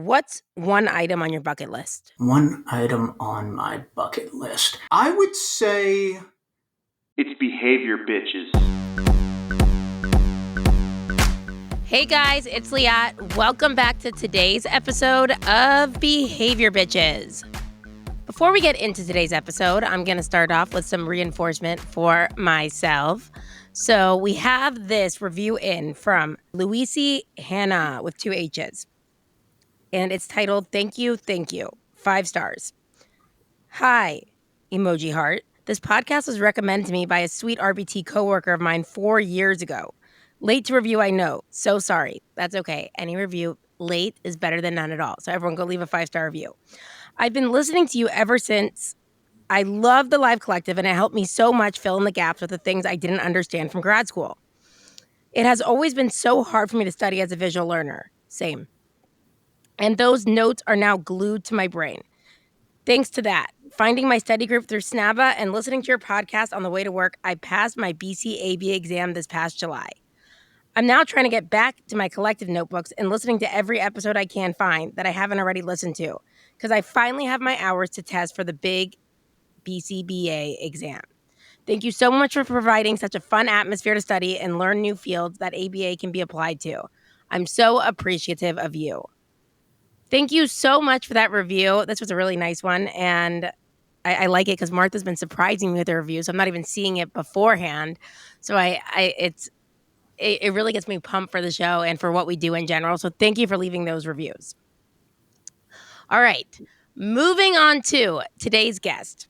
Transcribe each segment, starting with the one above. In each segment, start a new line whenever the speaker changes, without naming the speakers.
What's one item on your bucket list?
One item on my bucket list. I would say
It's behavior, bitches.
Hey guys, it's Liat. Welcome back to today's episode of Behavior Bitches. Before we get into today's episode, I'm going to start off with some reinforcement for myself. So we have this review in from Louisi Hannah with 2 H's. And it's titled, Thank You, 5 stars. Hi, emoji heart. This podcast was recommended to me by a sweet RBT coworker of mine 4 years ago. Late to review, I know. So sorry. That's okay. Any review late is better than none at all. So everyone go leave a 5-star review. I've been listening to you ever since. I love the Live Collective, and it helped me so much fill in the gaps with the things I didn't understand from grad school. It has always been so hard for me to study as a visual learner. Same. And those notes are now glued to my brain. Thanks to that, finding my study group through Snabba and listening to your podcast on the way to work, I passed my BCAB exam this past July. I'm now trying to get back to my collective notebooks and listening to every episode I can find that I haven't already listened to, because I finally have my hours to test for the big BCBA exam. Thank you so much for providing such a fun atmosphere to study and learn new fields that ABA can be applied to. I'm so appreciative of you. Thank you so much for that review. This was a really nice one, and I like it because Martha's been surprising me with the reviews. So I'm not even seeing it beforehand. So it really gets me pumped for the show and for what we do in general. So thank you for leaving those reviews. All right, moving on to today's guest.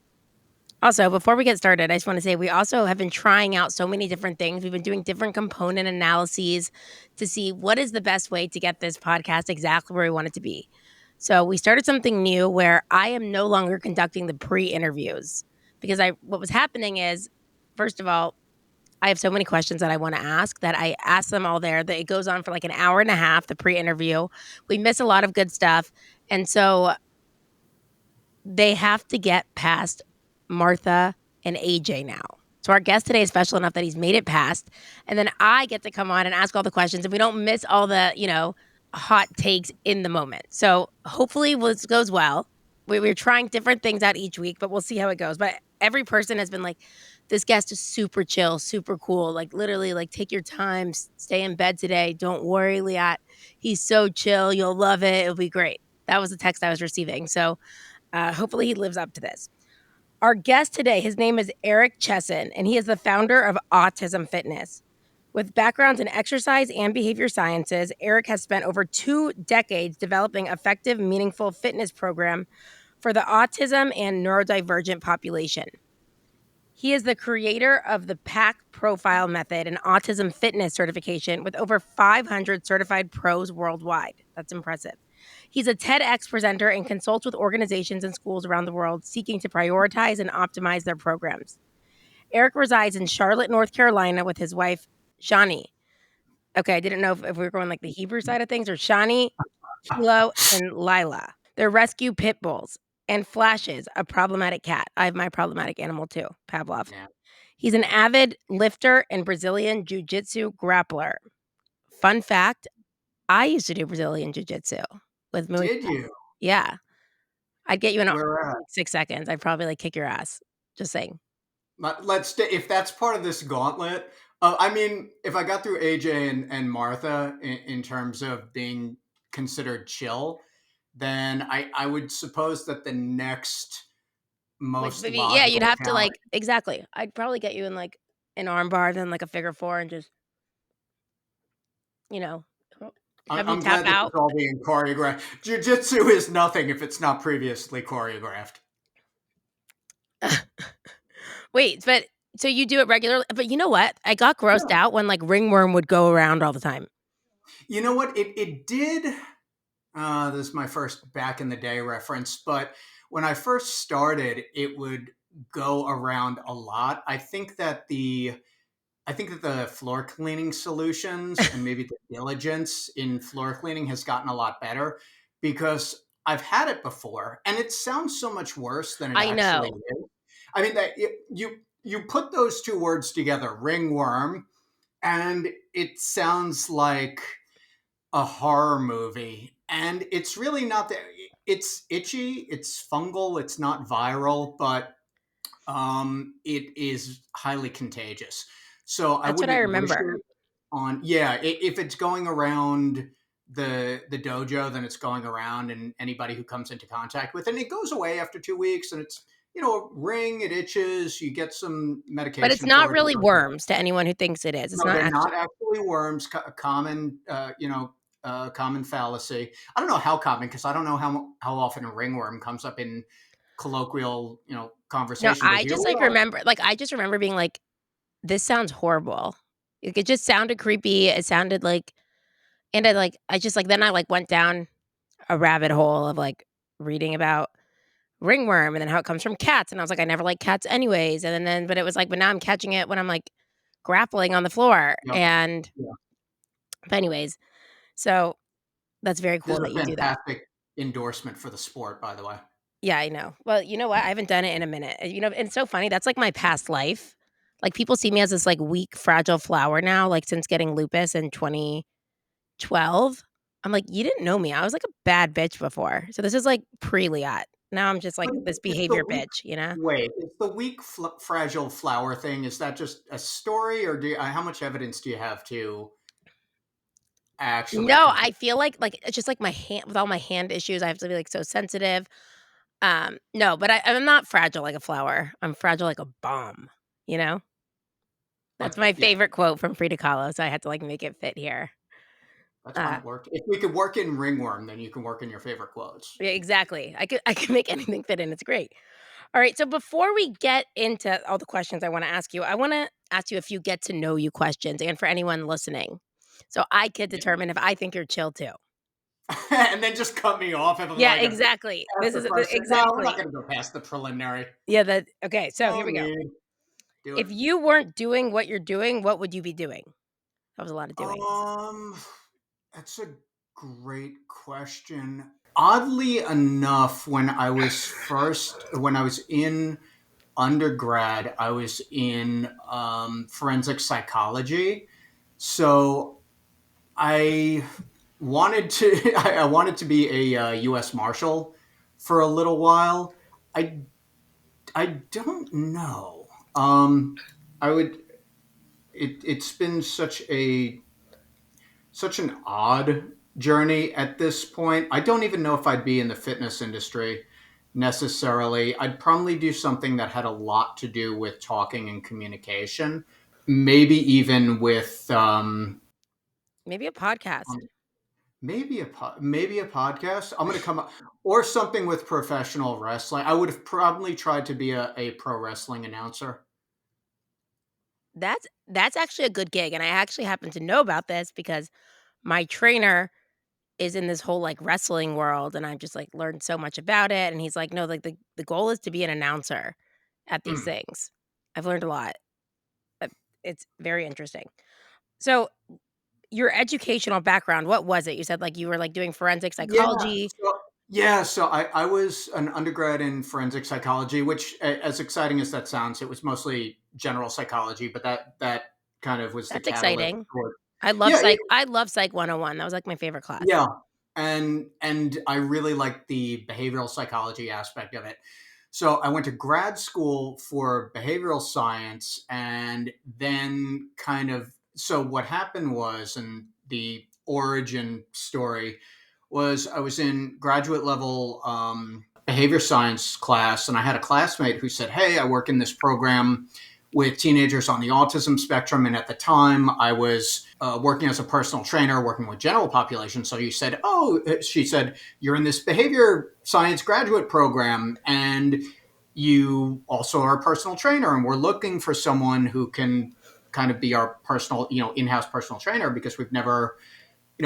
Also, before we get started, I just want to say we also have been trying out so many different things. We've been doing different component analyses to see what is the best way to get this podcast exactly where we want it to be. So we started something new where I am no longer conducting the pre-interviews because what was happening is, first of all, I have so many questions that I want to ask that I ask them all there. That it goes on for like an hour and a half, the pre-interview. We miss a lot of good stuff. And so they have to get past Martha and AJ now. So our guest today is special enough that he's made it past. And then I get to come on and ask all the questions and we don't miss all the, hot takes in the moment. So hopefully this goes well. We're trying different things out each week, but we'll see how it goes. But every person has been like, this guest is super chill, super cool. Like literally, like take your time, stay in bed today. Don't worry, Liat. He's so chill. You'll love it. It'll be great. That was the text I was receiving. So hopefully he lives up to this. Our guest today, his name is Eric Chesson, and he is the founder of Autism Fitness. With backgrounds in exercise and behavior sciences, Eric has spent over 2 decades developing effective, meaningful fitness program for the autism and neurodivergent population. He is the creator of the PAC Profile Method and Autism Fitness certification with over 500 certified pros worldwide. That's impressive. He's a TEDx presenter and consults with organizations and schools around the world seeking to prioritize and optimize their programs. Eric resides in Charlotte, North Carolina with his wife, Shani. Okay, I didn't know if we were going like the Hebrew side of things or Shani, Kilo, and Lila. They're rescue pit bulls and Flashes, a problematic cat. I have my problematic animal too, Pavlov.
Yeah.
He's an avid lifter and Brazilian jiu-jitsu grappler. Fun fact, I used to do Brazilian jiu-jitsu with Muay
did
Thai.
you?
Yeah. I'd get you in
Where at?
6 seconds. I'd probably like kick your ass. Just saying.
Let's if that's part of this gauntlet. I mean, if I got through AJ and Martha in terms of being considered chill, then I would suppose that the next most
Maybe, yeah, you'd
logical
have to
challenge.
exactly. I'd probably get you in like an arm bar, then like a figure four and just, you know, have you
I'm
tap
glad this is
out.
all being choreographed. Jiu-jitsu is nothing if it's not previously choreographed.
Wait, but so you do it regularly? But you know what? I got grossed
Yeah.
out when like ringworm would go around all the time.
You know what? It did. This is my first back in the day reference, but when I first started, it would go around a lot. I think that the floor cleaning solutions and maybe the diligence in floor cleaning has gotten a lot better because I've had it before and it sounds so much worse than it
I
actually
know.
is. I mean, you put those two words together, ringworm, and it sounds like a horror movie. and it's really not that. It's itchy, it's fungal, it's not viral, but it is highly contagious. So I
That's what I
wouldn't wish
remember.
it on. Yeah, if it's going around the dojo, then it's going around, and anybody who comes into contact with it, and it goes away after 2 weeks, and it's a ring, it itches, you get some
But it's
medication
not
for it.
really worms to anyone who thinks it is. It's
No,
not
they're
actually.
not actually worms. Common, common fallacy. I don't know how common, because I don't know how often a ringworm comes up in colloquial,
No,
conversation. But
I
here
just
we
like
are.
remember like I just remember being like, this sounds horrible. Like, it just sounded creepy. It sounded like and I just like then I like went down a rabbit hole of like reading about ringworm and then how it comes from cats. And I was like, I never liked cats anyways. And then but it was like, but now I'm catching it when I'm like grappling on the floor.
Yep.
And
Yeah.
but anyways, so that's very
This
cool
is
that
a
you do that.
fantastic endorsement for the sport, by the way.
Yeah, I know. Well, you know what? I haven't done it in a minute. And it's so funny. That's like my past life. Like people see me as this like weak, fragile flower now, like since getting lupus in 2012. I'm like, you didn't know me. I was like a bad bitch before. So this is like pre-Liat. Now I'm just like
But
this
it's the
behavior
weak.
bitch, you know?
Wait, it's the weak, fragile flower thing. Is that just a story, or how much evidence do you have to actually
No,
confirm?
I feel like it's just like my hand with all my hand issues, I have to be like so sensitive. No, but I'm not fragile like a flower. I'm fragile like a bomb, you know? That's
But
my
yeah,
favorite quote from Frida Kahlo, so I had to like make it fit here.
that's fine.
Uh,
It worked. If we could work in ringworm, then you can work in your favorite clothes.
yeah, exactly. I could make anything fit in. It's great. All right, so before we get into all the questions I want to ask you, I want to ask you a few get to know you questions and for anyone listening. So I could
Yeah.
determine if I think you're chill too.
And then just cut me off and
Yeah,
like
exactly.
ask
This
the
is
question. No, we're not
exactly.
going to go past the preliminary.
Yeah, that okay, so
No
here we go.
need. Do it.
If you weren't doing what you're doing, what would you be doing? That was a lot of doing.
Um, that's a great question. Oddly enough, when I was in undergrad, I was in forensic psychology. So I I wanted to be a U.S. Marshal for a little while. I I don't know. I would. It's been such an odd journey at this point. I don't even know if I'd be in the fitness industry necessarily. I'd probably do something that had a lot to do with talking and communication, maybe even with
Maybe a podcast.
um, maybe a podcast. I'm going to come up or something with professional wrestling. I would have probably tried to be a pro wrestling announcer.
That's actually a good gig, and I actually happen to know about this because my trainer is in this whole, like, wrestling world, and I've just, like, learned so much about it, and he's like, "No, like, the goal is to be an announcer at these
Hmm.
things." I've learned a lot, but it's very interesting. So, your educational background, what was it? You said, like, you were, like, doing forensic
Yeah.
psychology.
So I was an undergrad in forensic psychology, which, as exciting as that sounds, it was mostly general psychology, but that kind of was the
That's
catalyst
exciting.
for.
I
Yeah,
love Psych 101. That was, like, my favorite class.
yeah, and I really liked the behavioral psychology aspect of it. So I went to grad school for behavioral science, and then so what happened was, and the origin story was, I was in graduate level behavior science class, and I had a classmate who said, "Hey, I work in this program with teenagers on the autism spectrum." And at the time, I was working as a personal trainer, working with general population. So she said, "You're in this behavior science graduate program, and you also are a personal trainer, and we're looking for someone who can kind of be our personal, in-house personal trainer, because we've never,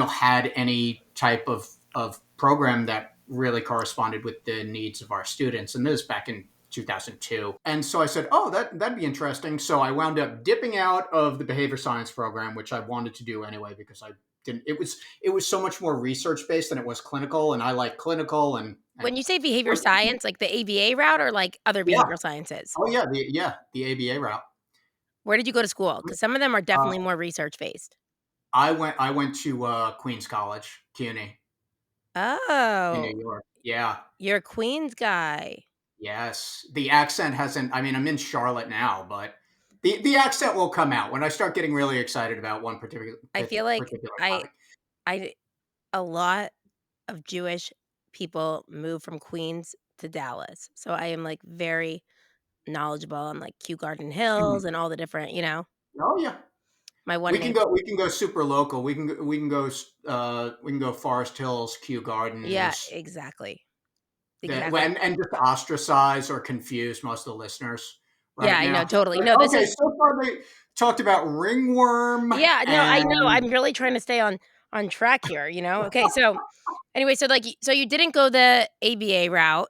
had any type of program that really corresponded with the needs of our students." And this is back in 2002. And so I said, "Oh, that'd be interesting." So I wound up dipping out of the behavior science program, which I wanted to do anyway, because I didn't. It was so much more research based than it was clinical, and I like clinical
When
and
you say behavior science, like the ABA route or, like, other
yeah.
behavioral sciences?
Oh yeah, the ABA route.
Where did you go to school? Because some of them are
Uh,
definitely more research based.
I went to Queens College, CUNY. in
Oh,
New York. Yeah.
you're a Queens guy.
Yes. The accent hasn't, I mean, I'm in Charlotte now, but the accent will come out when I start getting really excited about one
I feel like
particular
I
topic.
I a lot of Jewish people move from Queens to Dallas. So I am like very knowledgeable on like Kew Garden
Mhm.
Hills and all the different,
Oh yeah.
my one neighbor.
We can go super local. We can go Forest Hills, Kew
Yeah,
Gardens,
exactly.
that
Exactly.
and just ostracize or confuse most of the listeners
Yeah,
right
I know,
now.
totally.
But
No, this
okay,
is
so far they talked about ringworm
yeah, no, I know.
and
I'm really trying to stay on track here, Okay, so anyway, so like so you didn't go the ABA route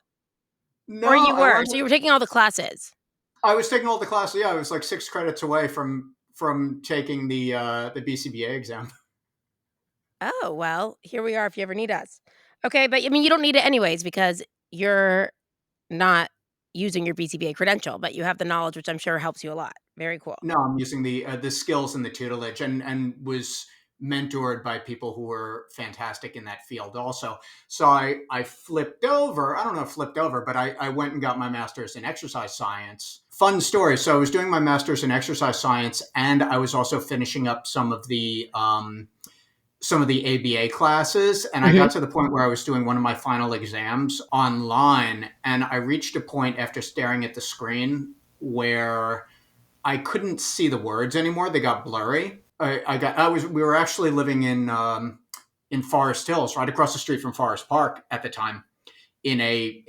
or
no,
you were. So you were taking all the classes.
I was taking all the classes. Yeah, I was like 6 credits away from taking the BCBA exam.
Oh, well, here we are if you ever need us. Okay, but I mean you don't need it anyways because you're not using your BCBA credential, but you have the knowledge which I'm sure helps you a lot. Very cool.
No, I'm using the skills and the tutelage, and was mentored by people who were fantastic in that field also. So I flipped over. I don't know if flipped over, but I went and got my master's in exercise science. Fun story. So I was doing my master's in exercise science, and I was also finishing up some of the ABA classes. And I
Mhm.
got to the point where I was doing one of my final exams online, and I reached a point after staring at the screen where I couldn't see the words anymore. They got blurry. We were actually living in Forest Hills, right across the street from Forest Park at the time, in a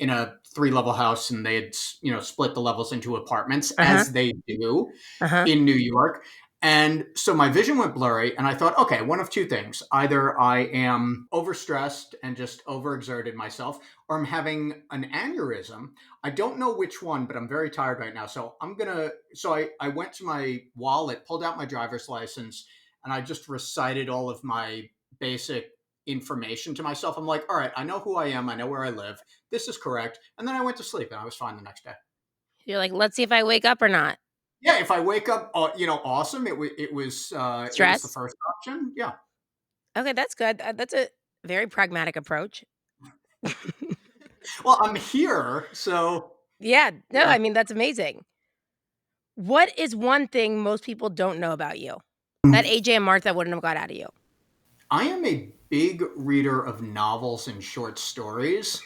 3 level house, and they had split the levels into apartments
Uh-huh.
as they do
Uh-huh.
in New York. And so my vision went blurry, and I thought, okay, one of two things. Either I am overstressed and just overexerted myself, or I'm having an aneurysm. I don't know which one, but I'm very tired right now. I went to my wallet, pulled out my driver's license, and I just recited all of my basic information to myself. I'm like, all right, I know who I am, I know where I live. This is correct. And then I went to sleep and I was fine the next day.
You're like, "Let's see if I wake up or not."
Yeah, if I wake up, awesome. It was the
Stress?
first option. Yeah.
Okay, that's good. That's a very pragmatic approach.
Well, I'm here, so
Yeah, no,
yeah.
I mean, that's amazing. What is one thing most people don't know about you that AJ and Martha wouldn't have got out of you?
I am a big reader of novels and short stories.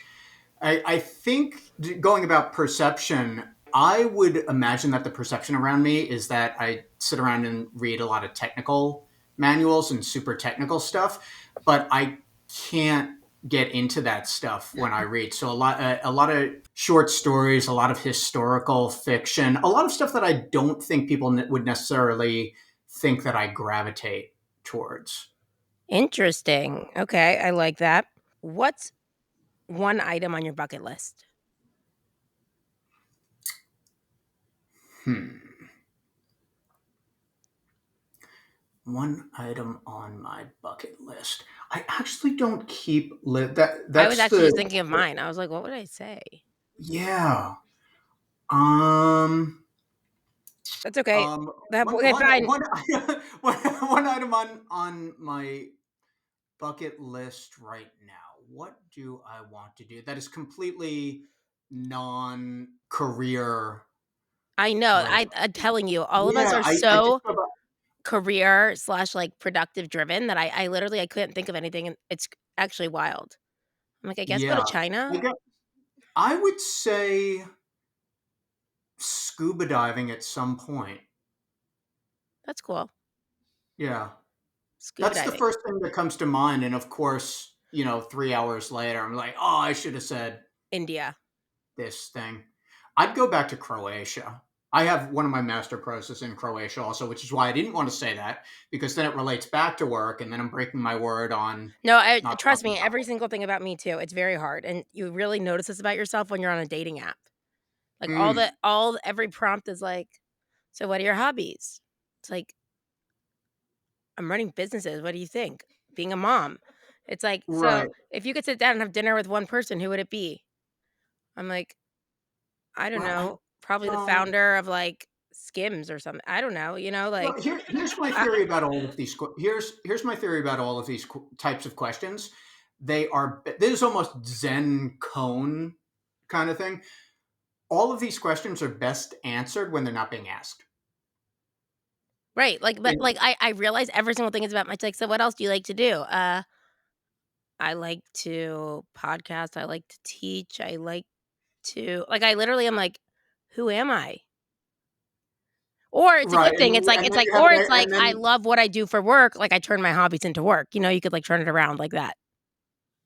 I think going about perception, I would imagine that the perception around me is that I sit around and read a lot of technical manuals and super technical stuff, but I can't get into that stuff when I read. So a lot of short stories, a lot of historical fiction, a lot of stuff that I don't think people would necessarily think that I gravitate towards.
Interesting. Okay, I like that. What's one item on your bucket list?
Hmm. One item on my bucket list. I actually don't keep
I was
that's
actually
the
just thinking of mine. I was like, "What would I say?"
yeah. Um
That's okay. Okay,
one
fine.
one one item on my bucket list right now. What do I want to do that is completely non-career
I know.
related?
I'm telling you, all of us
Yeah,
are
I just
so
go about
career slash like productive driven that I literally I couldn't think of anything, and it's actually wild. I'm like, I guess go to
yeah.
China.
I guess I would say scuba diving at some point.
That's cool.
Yeah.
Scuba
That's the
diving.
first thing that comes to mind, and of course, 3 hours later, I'm like, "Oh, I should have said
India.
this thing." I'd go back to Croatia. I have one of my master pros in Croatia also, which is why I didn't want to say that, because then it relates back to work, and then I'm breaking my word on
No, I
not
trust
talking
me,
about
every single thing about me too. It's very hard, and you really notice this about yourself when you're on a dating app. Like
it. Mm,
every prompt is like, "So what are your hobbies?" It's like, "I'm running businesses. What do you think? Being a mom." It's like, "So
right.
if you could sit down and have dinner with one person, who would it be?" I'm like, "I don't
Well, I
know, probably the
well,
founder of, like, Skims or something." I don't know,
well,
like,
here's my
I
theory about all of these. Here's my theory about all of these types of questions. there's almost Zen koan kind of thing. All of these questions are best answered when they're not being asked.
Right. But
And
I realize every single thing is about my like, so what else do you like to do? I like to podcast. I like to teach. I like to like I literally am like, who am I? Or it's a
right,
good thing.
and
It's
then
like
you have
or it's like
and
I
then
love what I do for work. Like I turn my hobbies into work. You could like turn it around like that.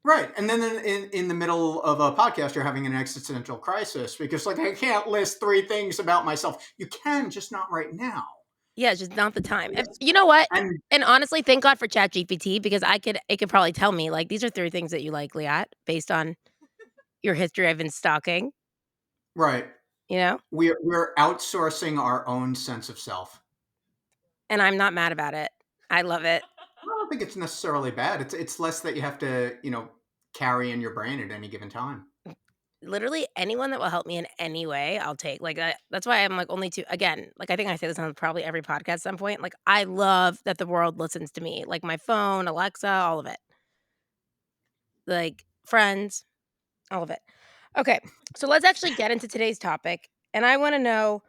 right, and then in the middle of a podcast, you're having an existential crisis because like I can't list three things about myself. You can, just not right now.
Yeah, it's just not the time.
Yes.
You know what?
And
And honestly, thank God for ChatGPT because it could probably tell me like these are three things that you like, Liat, based on your history I've been stalking,
right,
you know?
we're outsourcing our own sense of self.
And I'm not mad about it. I love it.
I don't think it's necessarily bad. It's less that you have to carry in your brain at any given time.
Literally anyone that will help me in any way, I'll take. That's why I'm like only two again, like I think I say this on probably every podcast at some point. Like I love that the world listens to me. Like my phone, Alexa, all of it. Like friends, all of it. Okay. So let's actually get into today's topic. And I want to know,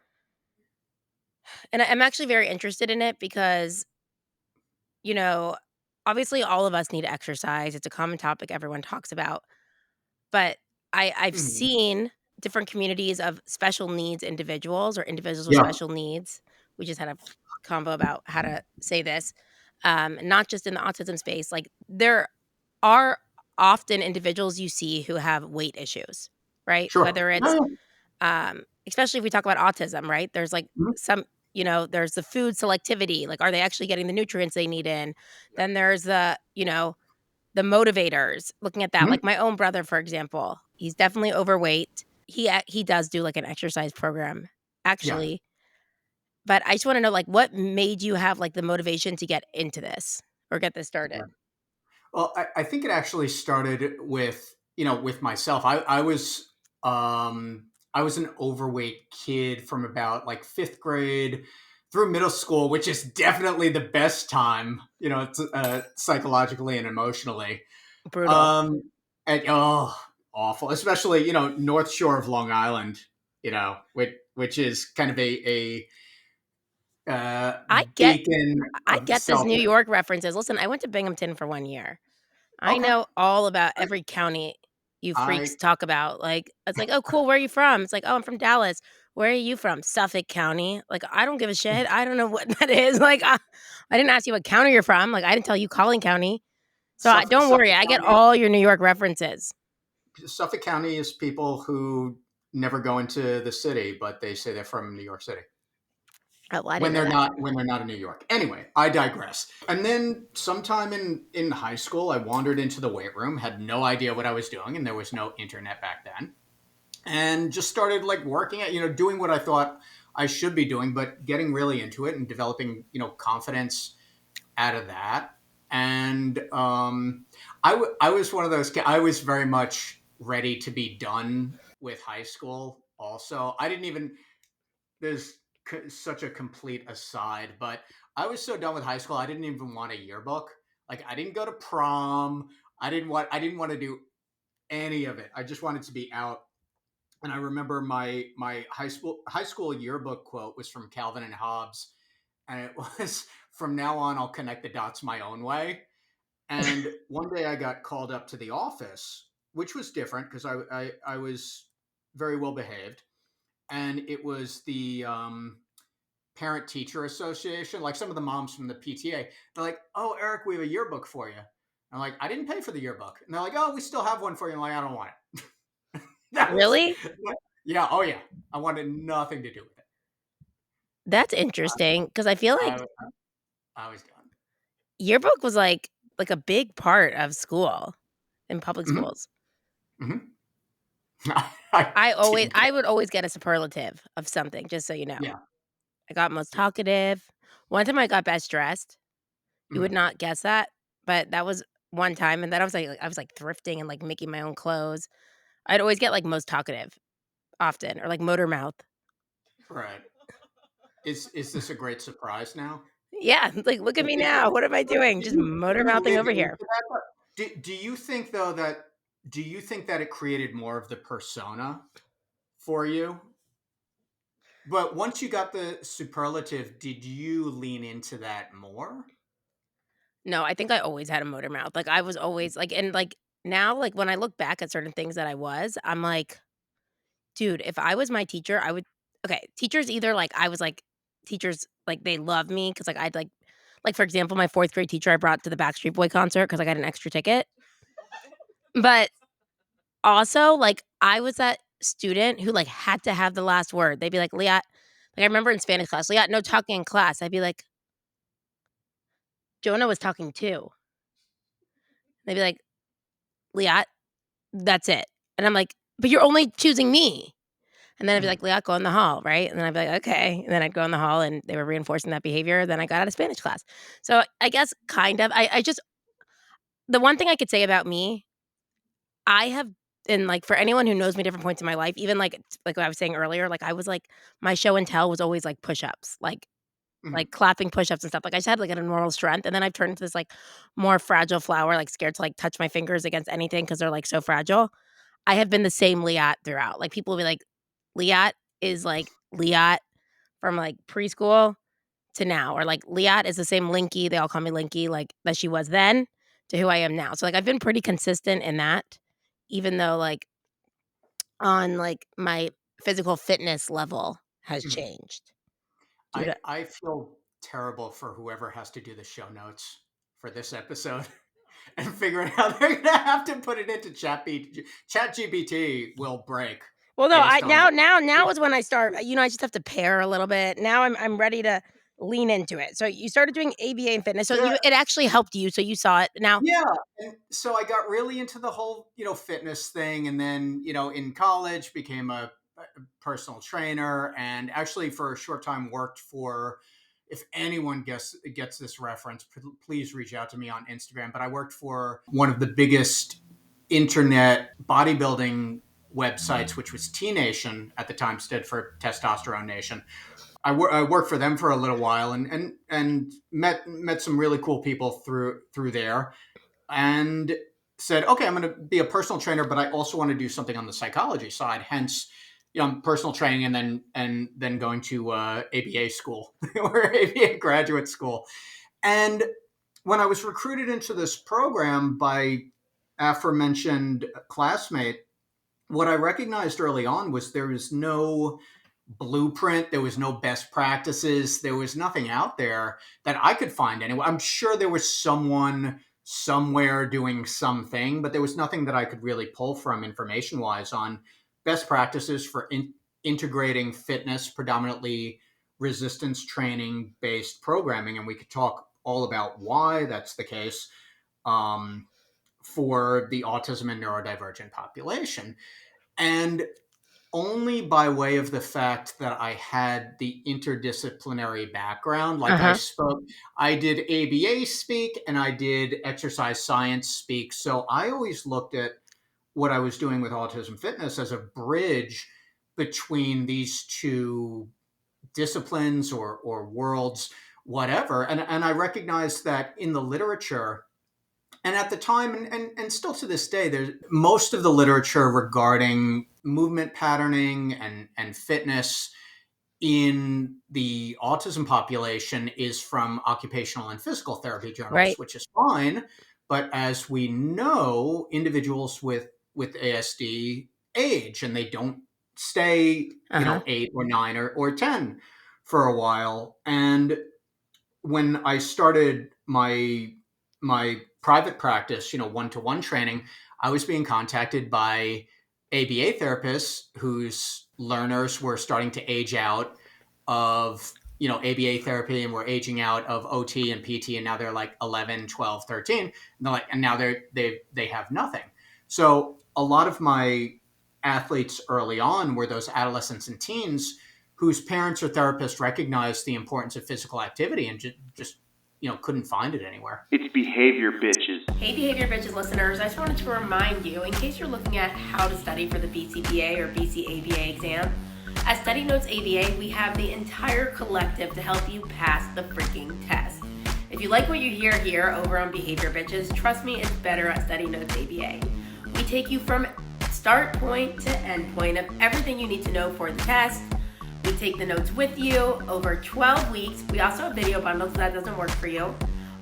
and I'm actually very interested in it because, you know, obviously all of us need exercise. It's a common topic everyone talks about. But I've
Mhm.
seen different communities of special needs individuals or individuals with
Yeah,
special needs. We just had a convo about how to say this, not just in the autism space. Like there are often individuals you see who have weight issues, right?
sure.
Whether
Yeah,
it's,
yeah.
especially if we talk about autism, right? There's like
Mhm.
some, there's the food selectivity. Like, are they actually getting the nutrients they need in? Then there's the motivators, looking at that,
Mhm.
like my own brother, for example, he's definitely overweight. He does do, like, an exercise program,
Yeah.
actually, but I just wanna know, like, what made you have, like, the motivation to get into this or get this started?
Well, I think it actually started with myself. I was an overweight kid from about like fifth grade through middle school, which is definitely the best time, psychologically and emotionally.
Brutal.
Um, and awful, especially North Shore of Long Island, which is kind of a
I get
beacon
I
of
get this
self.
New York references. Listen, I went to Binghamton for 1 year. I
Okay,
know all about
I,
every county you freaks
I
talk about, like, it's like, "Oh, cool, where are you from?" It's like, "Oh, I'm from Dallas." "Where are you from?" "Suffolk County." Like, I don't give a shit, I don't know what that is, like, I didn't ask you what county you're from, like, I didn't tell you Collin County. So, I don't worry,
Suffolk
I get
County.
all your New York references.
Suffolk County is people who never go into the city, but they say they're from New York City
Oh, well, I didn't know that.
when they're not in New York. Anyway, I digress. And then sometime in high school, I wandered into the weight room, had no idea what I was doing, and there was no internet back then, and just started like working at doing what I thought I should be doing, but getting really into it and developing confidence out of that. And I was one of those kids. I was very much ready to be done with high school. Also, I didn't even. There's such a complete aside, but I was so done with high school. I didn't even want a yearbook. Like I didn't go to prom. I didn't want to do any of it. I just wanted to be out. And I remember my high school yearbook quote was from Calvin and Hobbes, and it was, "From now on, I'll connect the dots my own way." And one day I got called up to the office, which was different because I was very well behaved, and it was the parent teacher association. Like some of the moms from the PTA, they're like, "Oh, Eric, we have a yearbook for you." I'm like, "I didn't pay for the yearbook," and they're like, "Oh, we still have one for you." I'm like, "I don't want it." That was
Really?
yeah, oh yeah. I wanted nothing to do with it.
That's interesting because I feel like
I, I was done.
yearbook was, like, a big part of school in public
Hmm.
schools.
Hmm. I didn't get.
I would always get a superlative of something, just so you know.
Yeah.
I got most
Yeah.
talkative. One time I got best dressed. You would
Mhm.
not guess that, but that was one time, and then I was, like, thrifting and, like, making my own clothes. I'd always get, like, most talkative often or, like, motor mouth.
Right. Is this a great surprise now?
Yeah, like, "Look at me
Did you
now. What am I doing?
did
Just
you did
motor
you
mouthing
live
over
into
here."
that? Do you think though that it created more of the persona for you? But once you got the superlative, did you lean into that more?
No, I think I always had a motor mouth. Like, I was always like and, like, now, like, when I look back at certain things that I was, I'm like, "Dude, if I was my teacher, I would." Okay, teachers either, like I was, like teachers, like, they love me because like, I'd, for example, my 4th grade teacher I brought to the Backstreet Boy concert because I got an extra ticket. But also, like, I was that student who, like, had to have the last word. They'd be like, "Leah," like, I remember in Spanish class, "Leah, no talking in class." I'd be like, "Jonah was talking too." They'd be like, "Leah, that's it." And I'm like, "But you're only choosing me." And then I'd be
Mhm.
like, "Leah, go in the hall," right? And then I'd be like, "Okay." And then I'd go in the hall and they were reinforcing that behavior. Then I got out of Spanish class. So I guess kind of I just the one thing I could say about me, I have and, like, for anyone who knows me different points in my life, even, like what I was saying earlier, like, I was, like my show and tell was always, like, push-ups,
Mhm.
clapping push-ups and stuff, like, I just had, like, an enormous strength, and then I've turned into this, like, more fragile flower, like, scared to, like, touch my fingers against anything because 'cause they're, like, so fragile. I have been the same Liat throughout, like, people will be like, "Liat is, like, Liat from, like, preschool to now," or, like, "Liat is the same Linky," they all call me Linky, like, that she was then to who I am now. So, like, I've been pretty consistent in that, even though, like, on, like, my physical fitness level has
Mhm.
changed due to.
I feel terrible for whoever has to do the show notes for this episode and figuring out they're gonna have to put it into ChatGPT will break
Well, no, I
based on
now is when I start, I just have to pair a little bit. Now I'm ready to lean into it. So you started doing ABA and fitness. So
yeah.
it actually helped you, so you saw it. Now.
Yeah, and so I got really into the whole, fitness thing, and then, in college became a personal trainer, and actually for a short time worked for. If anyone gets this reference, please reach out to me on Instagram. But I worked for one of the biggest internet bodybuilding websites, which was T Nation at the time, stood for Testosterone Nation. I worked for them for a little while, and met some really cool people through there, and said, okay, I'm going to be a personal trainer, but I also want to do something on the psychology side. Hence, personal training, and then going to ABA school or ABA graduate school. And when I was recruited into this program by aforementioned classmate, what I recognized early on was there was no blueprint, there was no best practices, there was nothing out there that I could find anyway. I'm sure there was someone somewhere doing something, but there was nothing that I could really pull from information wise on best practices for integrating fitness, predominantly resistance training based programming. And we could talk all about why that's the case, um, for the autism and neurodivergent population. And only by way of the fact that I had the interdisciplinary background. Like
Uh-huh.
I did ABA speak and I did exercise science speak. So I always looked at what I was doing with autism fitness as a bridge between these two disciplines or worlds, whatever. And I recognized that in the literature, and at the time, and still to this day, there's most of the literature regarding movement patterning and fitness in the autism population is from occupational and physical therapy journals,
Right.
which is fine. But as we know, individuals with ASD age, and they don't stay,
Uh-huh.
8 or 9 or 10 for a while. And when I started my private practice, one-to-one training, I was being contacted by ABA therapists whose learners were starting to age out of, ABA therapy, and were aging out of OT and PT, and now they're like 11, 12, 13, and now they have nothing. So a lot of my athletes early on were those adolescents and teens whose parents or therapists recognized the importance of physical activity and just couldn't find it anywhere.
It's behavior bitches.
Hey, Behavior Bitches listeners, I just wanted to remind you, in case you're looking at how to study for the BCBA or BCABA exam, at Study Notes ABA, we have the entire collective to help you pass the freaking test. If you like what you hear here over on Behavior Bitches, trust me, it's better at Study Notes ABA. We take you from start point to end point of everything you need to know for the test. We take the notes with you over 12 weeks. We also have video bundles if that doesn't work for you.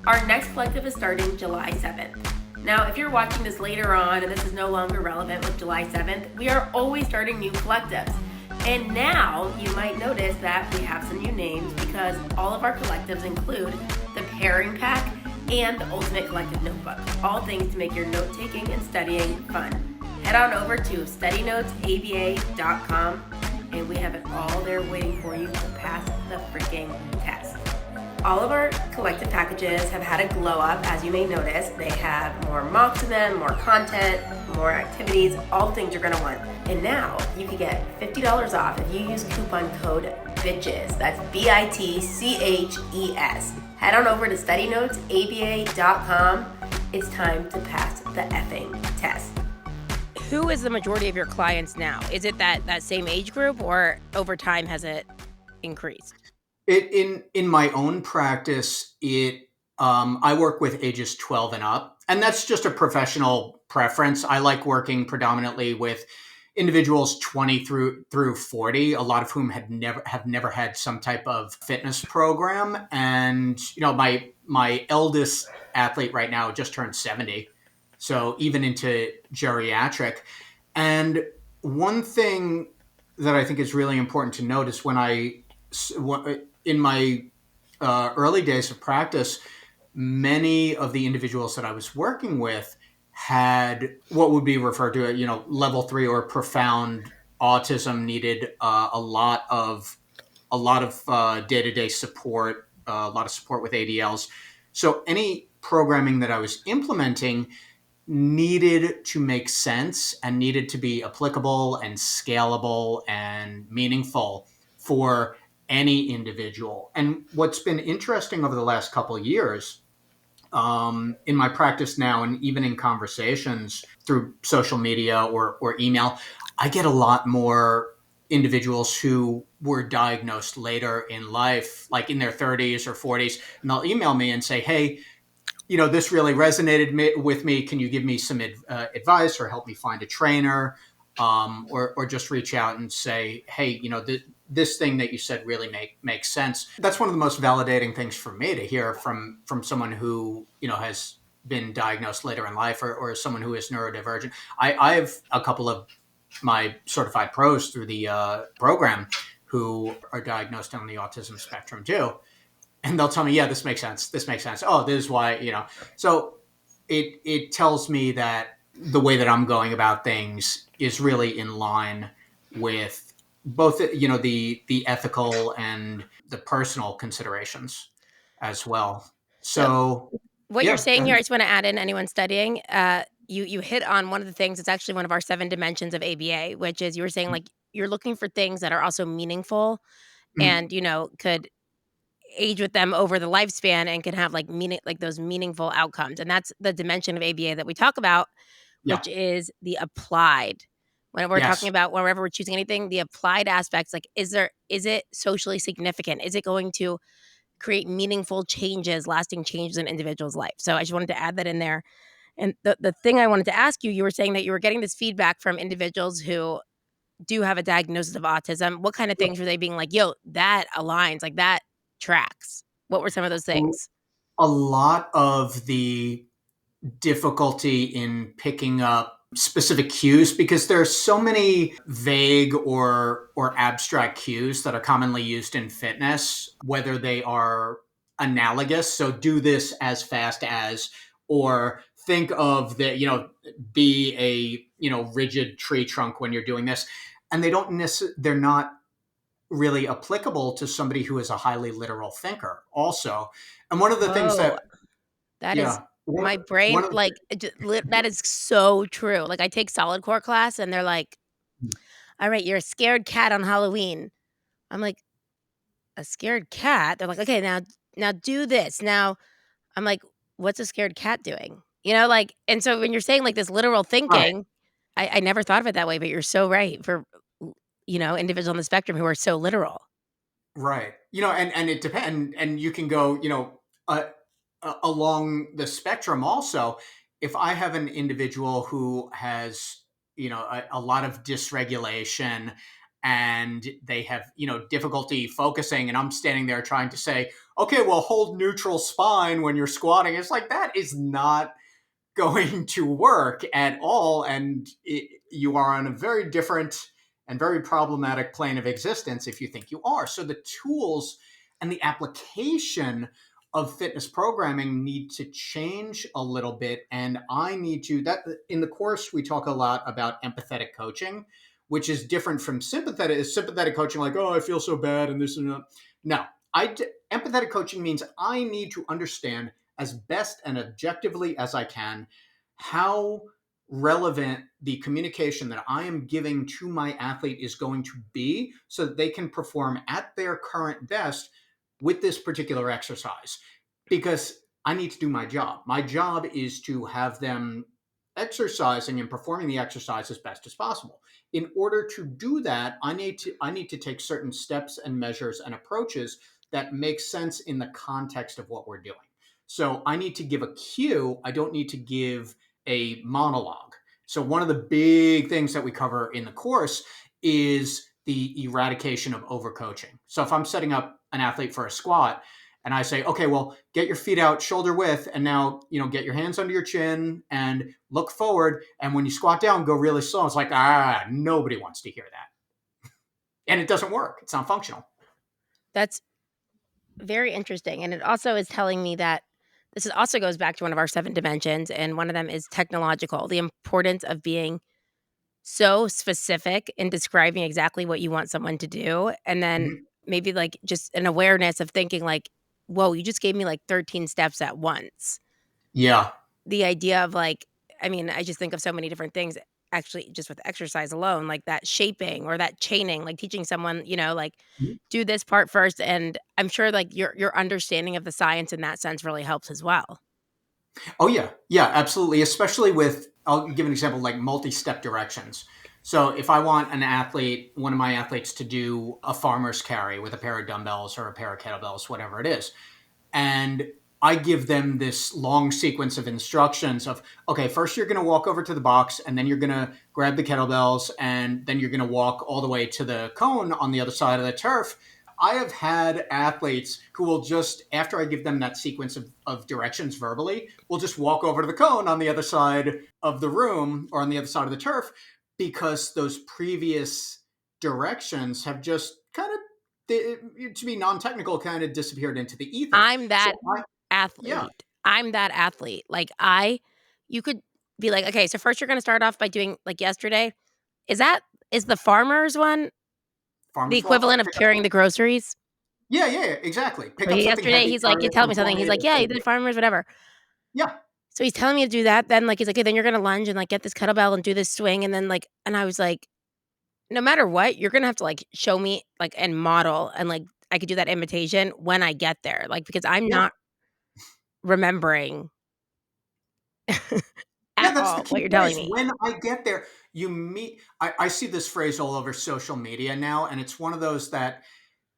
Our next collective is starting July 7th. Now, if you're watching this later on and this is no longer relevant with July 7th, we are always starting new collectives. And now you might notice that we have some new names because all of our collectives include the Pairing Pack and the Ultimate Collective Notebook. All things to make your note-taking and studying fun. Head on over to studynotesaba.com and we have it all there waiting for you to pass the freaking test. All of our collective packages have had a glow up, as you may notice. They have more mocks in them, more content, more activities, all the things you're gonna want. And now you can get $50 off if you use coupon code BITCHES. That's BITCHES. Head on over to studynotesaba.com. It's time to pass the effing test. Who is the majority of your clients now? Is it that same age group, or over time has it increased?
In my own practice, I work with ages 12 and up, and that's just a professional preference. I like working predominantly with individuals 20 through 40, a lot of whom have never had some type of fitness program. And my eldest athlete right now just turned 70, so even into geriatric. And one thing that I think is really important to note is in my early days of practice, many of the individuals that I was working with had what would be referred to as, level 3 or profound autism, needed a lot of day-to-day support, a lot of support with ADLs. So any programming that I was implementing needed to make sense and needed to be applicable and scalable and meaningful for any individual. And what's been interesting over the last couple of years, in my practice now, and even in conversations through social media or email, I get a lot more individuals who were diagnosed later in life, like in their 30s or 40s, and they'll email me and say, hey, this really resonated with me. Can you give me some advice or help me find a trainer? Or just reach out and say, hey, this thing that you said really makes sense. That's one of the most validating things for me to hear from someone who, has been diagnosed later in life or someone who is neurodivergent. I have a couple of my certified pros through the program who are diagnosed on the autism spectrum too. And they'll tell me, yeah, this makes sense. This makes sense. Oh, this is why, So it tells me that the way that I'm going about things is really in line with both, the ethical and the personal considerations as well. So
what you're saying here, I just want to add in anyone studying, you hit on one of the things. It's actually one of our 7 dimensions of ABA, which is you were saying like you're looking for things that are also meaningful and, could age with them over the lifespan and can have like those meaningful outcomes. And that's the dimension of ABA that we talk about, which is the applied. When we're talking about whenever we're choosing anything, the applied aspects, like is it socially significant? Is it going to create meaningful changes, lasting changes in individuals' life? So I just wanted to add that in there. And the thing I wanted to ask you, you were saying that you were getting this feedback from individuals who do have a diagnosis of autism. What kind of things were they being like, yo, that aligns, like that tracks? What were some of those things?
A lot of the difficulty in picking up specific cues, because there's so many vague or abstract cues that are commonly used in fitness, whether they are analogous, so do this as fast as, or think of be a rigid tree trunk when you're doing this, and they're not really applicable to somebody who is a highly literal thinker also. And one of the things
that is my brain, that is so true. Like I take solid core class and they're like, all right, you're a scared cat on Halloween. I'm like, a scared cat? They're like, okay, now do this. Now I'm like, what's a scared cat doing? And so when you're saying like this literal thinking, right. I never thought of it that way, but you're so right for, individuals on the spectrum who are so literal.
Right. And it depends. And you can go, along the spectrum also, if I have an individual who has, a lot of dysregulation and they have, difficulty focusing, and I'm standing there trying to say, okay, well, hold neutral spine when you're squatting. It's like, that is not going to work at all. And you are on a very different and very problematic plane of existence if you think you are. So the tools and the application of fitness programming need to change a little bit. And I need to, that in the course, we talk a lot about empathetic coaching, which is different from sympathetic coaching, like, oh, I feel so bad and this and that. No, empathetic coaching means I need to understand as best and objectively as I can how relevant the communication that I am giving to my athlete is going to be so that they can perform at their current best with this particular exercise. Because I need to do my job. My job is to have them exercising and performing the exercise as best as possible. In order to do that, I need to take certain steps and measures and approaches that make sense in the context of what we're doing. So I need to give a cue. I don't need to give a monologue. So one of the big things that we cover in the course is the eradication of overcoaching. So if I'm setting up an athlete for a squat and I say, okay, well, get your feet out shoulder width, and now, get your hands under your chin and look forward. And when you squat down, go really slow. It's like, nobody wants to hear that. And it doesn't work. It's not functional.
That's very interesting. And it also is telling me that this also goes back to one of our 7 dimensions, and one of them is technological, the importance of being so specific in describing exactly what you want someone to do. And then maybe like just an awareness of thinking like, whoa, you just gave me like 13 steps at once.
Yeah.
The idea of like, I mean, I just think of so many different things actually just with exercise alone, like that shaping or that chaining, like teaching someone, like do this part first. And I'm sure like your understanding of the science in that sense really helps as well.
Oh yeah. Yeah, absolutely. Especially with, I'll give an example, like multi-step directions. So if I want one of my athletes to do a farmer's carry with a pair of dumbbells or a pair of kettlebells, whatever it is, and I give them this long sequence of instructions of, okay, first you're going to walk over to the box, and then you're going to grab the kettlebells, and then you're going to walk all the way to the cone on the other side of the turf. I have had athletes who will just, after I give them that sequence of directions verbally, will just walk over to the cone on the other side of the room or on the other side of the turf, because those previous directions have just kind of, to be non-technical, kind of disappeared into the ether.
I'm that athlete.
Yeah.
I'm that athlete. Like you could be like, okay, so first you're going to start off by doing like yesterday. Is the farmer's one the equivalent of carrying the groceries?
Yeah, exactly.
Pick up yesterday, he's like, you tell me something. He's like, yeah, you did farmers, whatever.
Yeah.
So he's telling me to do that. Then like, he's like, okay, then you're going to lunge and like get this kettlebell and do this swing. And then like, and I was like, no matter what, you're going to have to like show me like and model. And like, I could do that imitation when I get there. Like, because I'm not remembering at all what you're telling me.
When I get there, I see this phrase all over social media now, and it's one of those that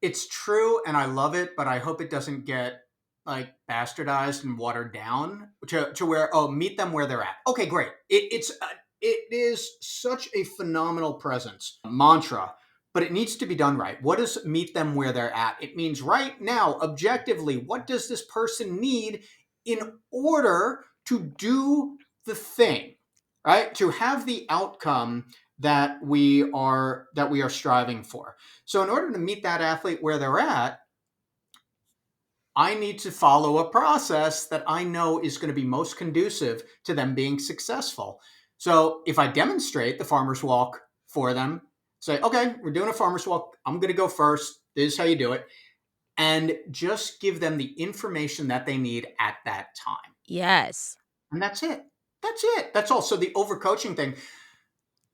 it's true and I love it, but I hope it doesn't get like bastardized and watered down to where, meet them where they're at. Okay, great. It is such a phenomenal presence mantra, but it needs to be done right. What does meet them where they're at? It means right now, objectively, what does this person need in order to do the thing, right? To have the outcome that we are striving for. So in order to meet that athlete where they're at, I need to follow a process that I know is going to be most conducive to them being successful. So if I demonstrate the farmer's walk for them, say, okay, we're doing a farmer's walk. I'm going to go first. This is how you do it. And just give them the information that they need at that time.
Yes.
And that's it. That's all. So the overcoaching thing,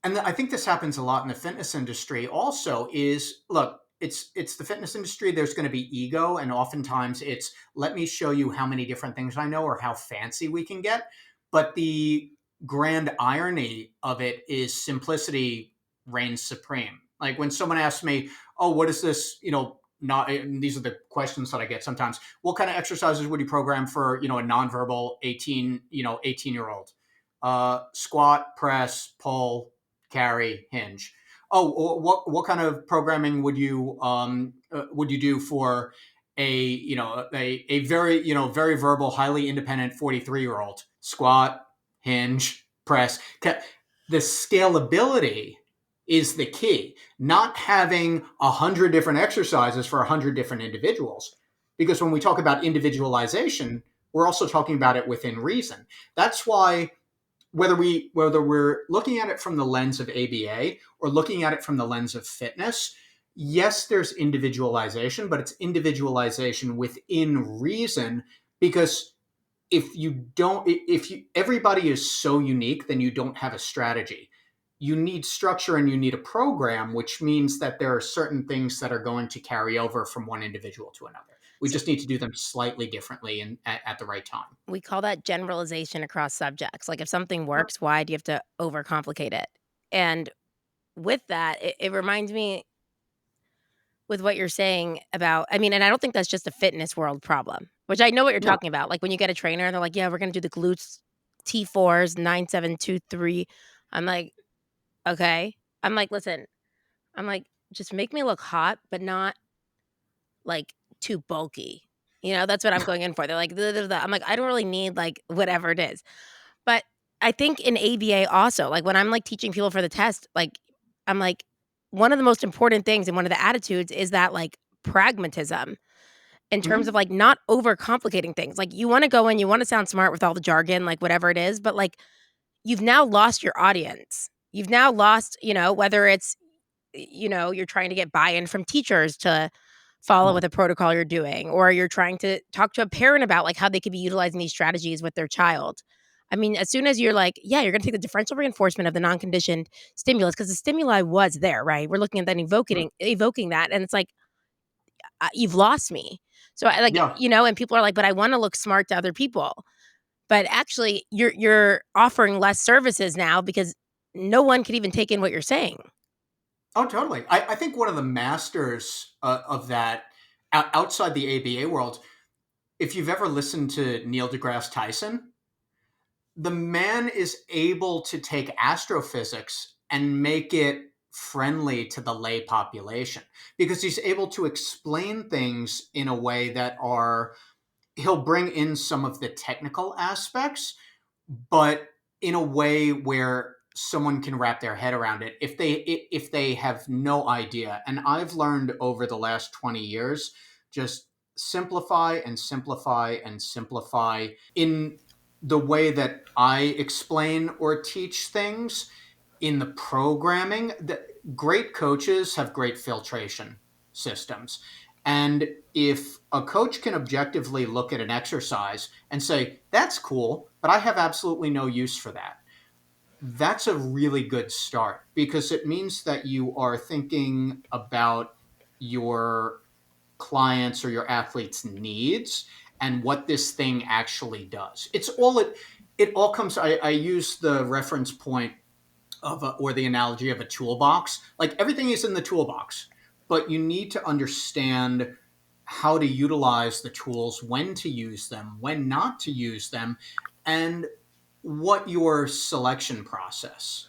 and I think this happens a lot in the fitness industry also, is, look, it's the fitness industry. There's going to be ego. And oftentimes it's, let me show you how many different things I know or how fancy we can get. But the grand irony of it is simplicity reigns supreme. Like when someone asks me, oh, what is this, not, and these are the questions that I get sometimes. What kind of exercises would you program for, a nonverbal 18-year-old? Squat, press, pull, carry, hinge. Oh, what kind of programming would you do for a very, very verbal, highly independent 43-year-old? Squat, hinge, press. The scalability is the key, not having 100 different exercises for 100 different individuals. Because when we talk about individualization, we're also talking about it within reason. That's why whether we're looking at it from the lens of ABA or looking at it from the lens of fitness, yes, there's individualization, but it's individualization within reason. Because if everybody is so unique, then you don't have a strategy. You need structure and you need a program, which means that there are certain things that are going to carry over from one individual to another. We just need to do them slightly differently and at the right time.
We call that generalization across subjects. Like if something works, why do you have to overcomplicate it? And with that, it reminds me with what you're saying about, I mean, and I don't think that's just a fitness world problem, which I know what you're
No.
talking about. Like when you get a trainer and they're like, yeah, we're going to do the glutes T4s, 9723. I'm like, okay. I'm like, listen, I'm like, just make me look hot, but not like too bulky. That's what I'm going in for. They're like, I'm like, I don't really need like whatever it is. But I think in ABA also, like when I'm like teaching people for the test, like I'm like, one of the most important things and one of the attitudes is that like pragmatism in terms of
Mhm.
like not overcomplicating things. Like you want to go in, you want to sound smart with all the jargon, like whatever it is, but like you've now lost your audience. You've now lost, whether it's, you're trying to get buy-in from teachers to follow with a protocol you're doing, or you're trying to talk to a parent about like how they could be utilizing these strategies with their child. I mean, as soon as you're like, yeah, you're going to take the differential reinforcement of the non-conditioned stimulus because the stimuli was there, right? We're looking at then evoking that, and it's like you've lost me. So I like,
Yeah.
and people are like, but I want to look smart to other people. But actually, you're offering less services now because no one could even take in what you're saying.
Oh, totally. I think one of the masters of that outside the ABA world, if you've ever listened to Neil deGrasse Tyson, the man is able to take astrophysics and make it friendly to the lay population because he's able to explain things in a way that he'll bring in some of the technical aspects, but in a way where someone can wrap their head around it if they have no idea. And I've learned over the last 20 years, just simplify and simplify and simplify in the way that I explain or teach things in the programming. The great coaches have great filtration systems. And if a coach can objectively look at an exercise and say, that's cool, but I have absolutely no use for that, that's a really good start because it means that you are thinking about your clients or your athletes' needs and what this thing actually does. It all comes. I use the reference point or the analogy of a toolbox. Like everything is in the toolbox, but you need to understand how to utilize the tools, when to use them, when not to use them, and what your selection process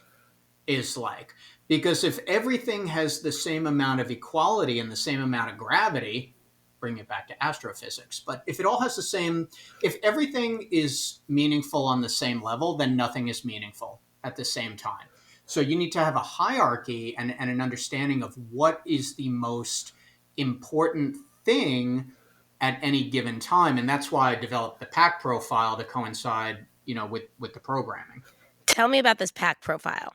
is like. Because if everything has the same amount of equality and the same amount of gravity, bring it back to astrophysics. But if it all has the same, if everything is meaningful on the same level, then nothing is meaningful at the same time. So you need to have a hierarchy and an understanding of what is the most important thing at any given time. And that's why I developed the pack profile to coincide, with the programming.
Tell me about this pack profile.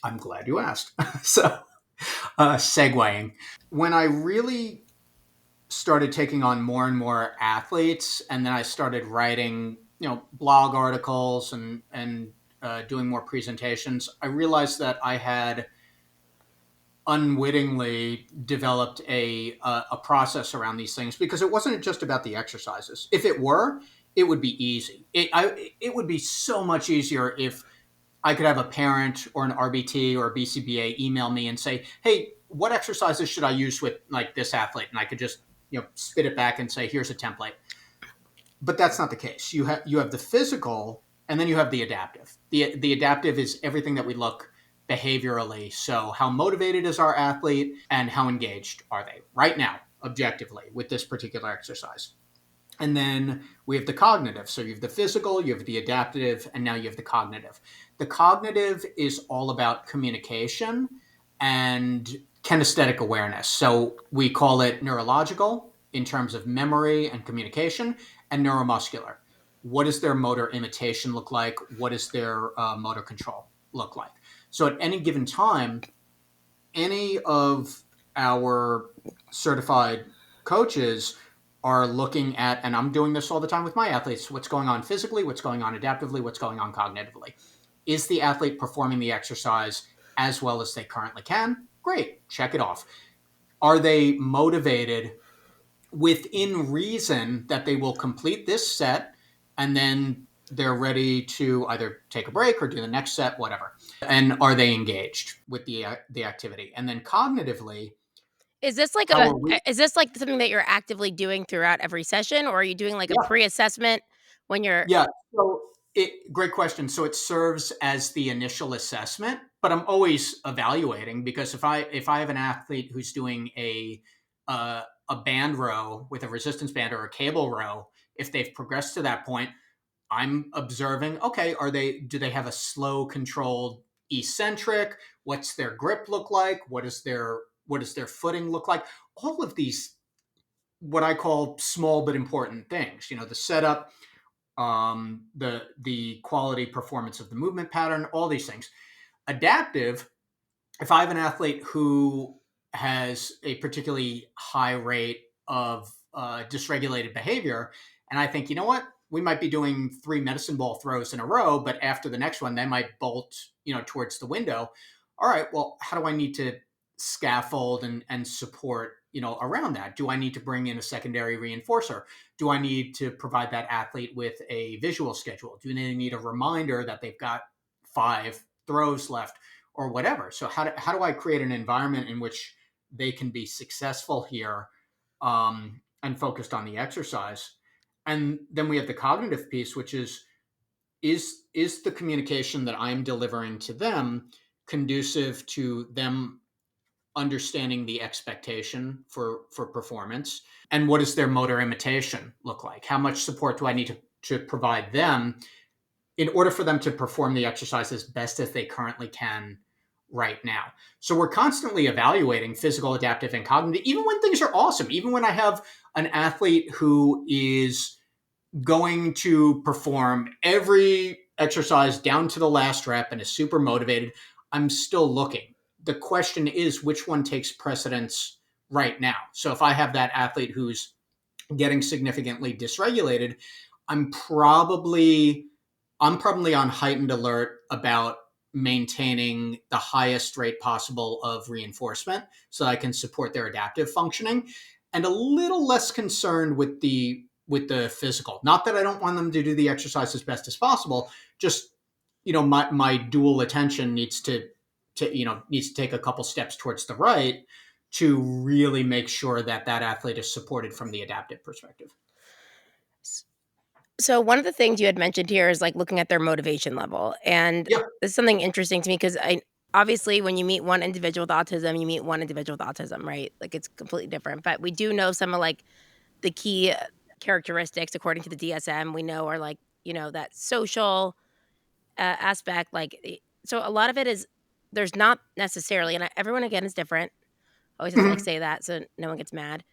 I'm glad you asked. So, segueing. When I really started taking on more and more athletes, and then I started writing, blog articles and doing more presentations, I realized that I had unwittingly developed a process around these things because it wasn't just about the exercises. If it were, it would be easy. It would be so much easier if I could have a parent or an RBT or a BCBA email me and say, hey, what exercises should I use with like this athlete? And I could just, spit it back and say, here's a template. But that's not the case. You have the physical, and then you have the adaptive. The adaptive is everything that we look behaviorally. So how motivated is our athlete and how engaged are they right now, objectively, with this particular exercise? And then we have the cognitive. So you have the physical, you have the adaptive, and now you have the cognitive. The cognitive is all about communication and kinesthetic awareness. So we call it neurological in terms of memory and communication, and neuromuscular. What does their motor imitation look like? What does their motor control look like? So at any given time, any of our certified coaches are looking at, and I'm doing this all the time with my athletes, what's going on physically, what's going on adaptively, what's going on cognitively. Is the athlete performing the exercise as well as they currently can? Great, check it off. Are they motivated within reason that they will complete this set and then they're ready to either take a break or do the next set, whatever? And are they engaged with the activity? And then cognitively,
Is this like
how are we?
is this like something that you're actively doing throughout every session, or are you doing like a
Yeah,
pre-assessment when you're
yeah. So great question. So it serves as the initial assessment, but I'm always evaluating, because if I have an athlete who's doing a band row with a resistance band or a cable row, if they've progressed to that point, I'm observing, okay, do they have a slow controlled eccentric? What's their grip look like? What does their footing look like? All of these, what I call small but important things, the setup, the quality performance of the movement pattern, all these things. Adaptive, if I have an athlete who has a particularly high rate of dysregulated behavior, and I think, you know what, we might be doing 3 medicine ball throws in a row, but after the next one, they might bolt, towards the window. All right, well, how do I need to scaffold and support, around that? Do I need to bring in a secondary reinforcer? Do I need to provide that athlete with a visual schedule? Do they need a reminder that they've got 5 throws left? Or whatever. So how do I create an environment in which they can be successful here, and focused on the exercise? And then we have the cognitive piece, which is the communication that I'm delivering to them conducive to them understanding the expectation for performance, and what does their motor imitation look like? How much support do I need to provide them in order for them to perform the exercise as best as they currently can right now? So we're constantly evaluating physical, adaptive, and cognitive, even when things are awesome, even when I have an athlete who is going to perform every exercise down to the last rep and is super motivated. I'm still looking. The question is, which one takes precedence right now? So if I have that athlete who's getting significantly dysregulated, I'm probably on heightened alert about maintaining the highest rate possible of reinforcement so I can support their adaptive functioning, and a little less concerned with the physical. Not that I don't want them to do the exercise as best as possible, just, my dual attention needs to take a couple steps towards the right to really make sure that that athlete is supported from the adaptive perspective.
So one of the things you had mentioned here is like looking at their motivation level. And
Yeah.
this is something interesting to me because I obviously when you meet one individual with autism, you meet one individual with autism, right? Like it's completely different. But we do know some of like the key characteristics according to the DSM we know are like, that social aspect. So a lot of it is there's not necessarily, and everyone again is different. I always have to like
Mhm.
say that so no one gets mad.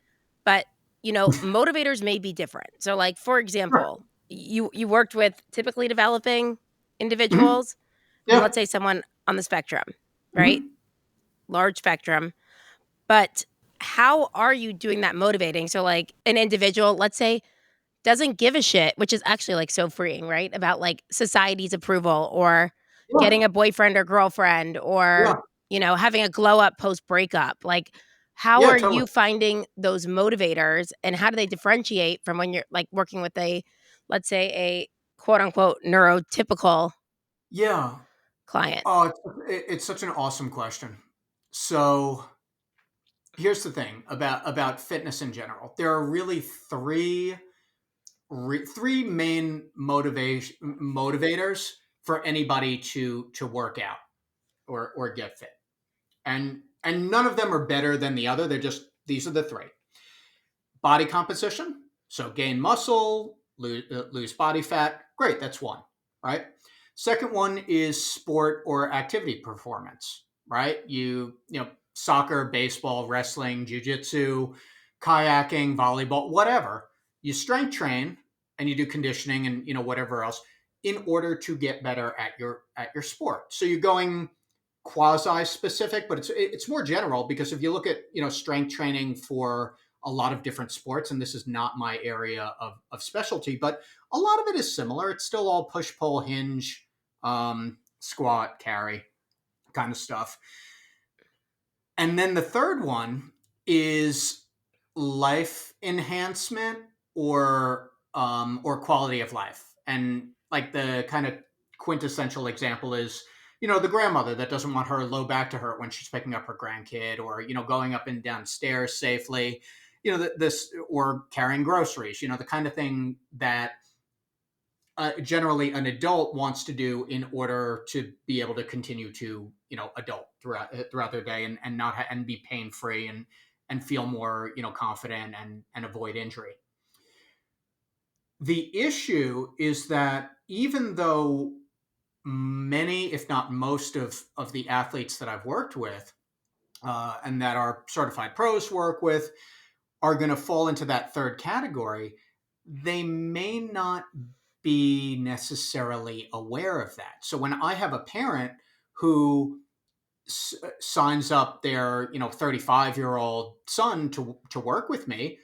But, motivators may be different. So, like, for
Right.
example, you worked with typically developing
Mhm.
individuals and
Yeah.
let's say someone on the spectrum, right?
Mhm.
Large spectrum. But how are you doing that motivating? So, like, an individual, let's say, doesn't give a shit, which is actually like so freeing, right? About like society's approval or
Yeah.
getting a boyfriend or girlfriend or,
Yeah.
having a glow up post breakup. Like, how
Yeah.
are
Totally.
you finding those motivators and how do they differentiate from when you're like working with let's say, a quote unquote neurotypical
Yeah.
client?
Oh, it's such an awesome question. So Here's the thing about fitness in general. There are really three main motivators for anybody to work out or get fit, and none of them are better than the other. They're just these are the three: body composition, so gain muscle, lose body fat. Great, that's one, right? Second one is sport or activity performance, right? You know, soccer, baseball, wrestling, jujitsu, kayaking, volleyball, whatever. You strength train and you do conditioning and whatever else in order to get better at your sport. So you're going quasi specific, but it's more general, because if you look at strength training for a lot of different sports, and this is not my area of specialty, but a lot of it is similar. It's still all push pull hinge, squat carry kind of stuff. And then the third one is life enhancement or quality of life. And like the kind of quintessential example is the grandmother that doesn't want her low back to hurt when she's picking up her grandkid, or going up and down stairs safely, this, or carrying groceries, the kind of thing that generally an adult wants to do in order to be able to continue to adult throughout their day, and not and be pain free and feel more confident and avoid injury. The issue is that even though many, if not most of the athletes that I've worked with, and that our certified pros work with, are going to fall into that third category, they may not be necessarily aware of that. So when I have a parent who signs up their 35-year-old son to work with me,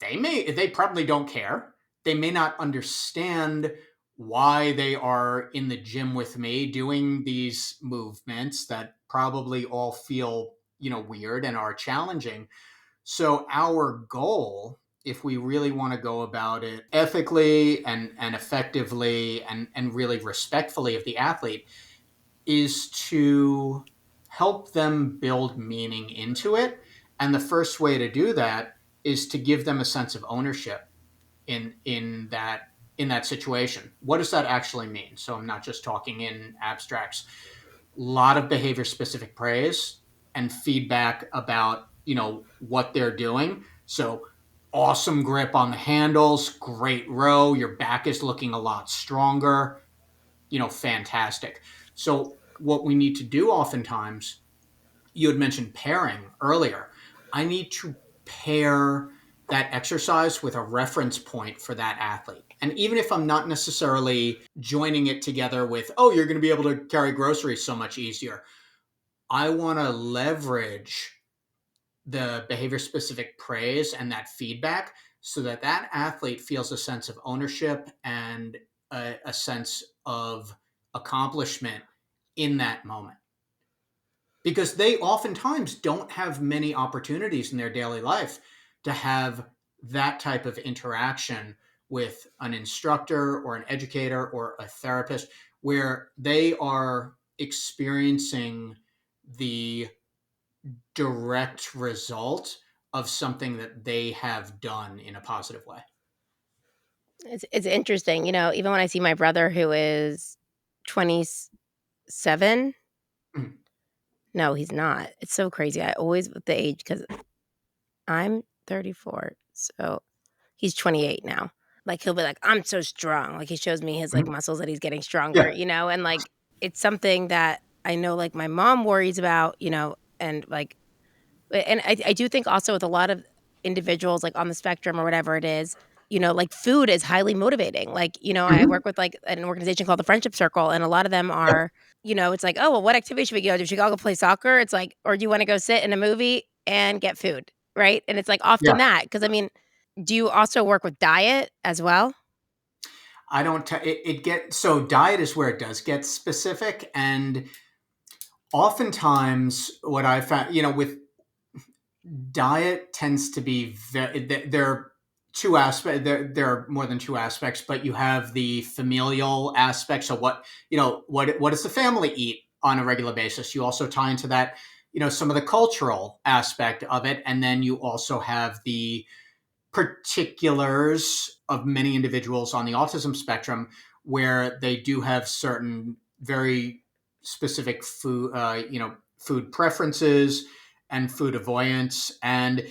they probably don't care. They may not understand why they are in the gym with me doing these movements that probably all feel weird and are challenging. So our goal, if we really want to go about it ethically and effectively and really respectfully of the athlete, is to help them build meaning into it. And the first way to do that is to give them a sense of ownership in that situation. What does that actually mean? So I'm not just talking in abstracts. A lot of behavior specific praise and feedback about what they're doing. So awesome grip on the handles, great row, your back is looking a lot stronger, fantastic. So what we need to do oftentimes, you had mentioned pairing earlier. I need to pair that exercise with a reference point for that athlete. And even if I'm not necessarily joining it together with, oh, you're going to be able to carry groceries so much easier, I want to leverage the behavior specific praise and that feedback so that that athlete feels a sense of ownership and a sense of accomplishment in that moment. Because they oftentimes don't have many opportunities in their daily life to have that type of interaction with an instructor or an educator or a therapist, where they are experiencing the direct result of something that they have done in a positive way.
It's interesting, even when I see my brother who is 27.
Mm.
No, he's not. It's so crazy. I always with the age, because I'm 34, so he's 28 now. Like, he'll be like, "I'm so strong." Like, he shows me his, like, muscles that he's getting stronger, and, like, it's something that I know, like, my mom worries about, and, like and I do think also with a lot of individuals, like, on the spectrum or whatever it is, like, food is highly motivating. Like, I work with, like, an organization called the Friendship Circle, and a lot of them are, it's like, "Oh, well, what activity should we go to? Should we all go play soccer?" It's like, "Or do you wanna go sit in a movie and get food?" Right? And it's, like, often
Yeah.
that, because I mean, do you also work with diet as well?
I don't, so diet is where it does get specific. And oftentimes what I found, with diet tends to be there are two aspects. There are more than two aspects, but you have the familial aspect. So what does the family eat on a regular basis? You also tie into that, some of the cultural aspect of it. And then you also have the particulars of many individuals on the autism spectrum where they do have certain very specific food preferences and food avoidance. And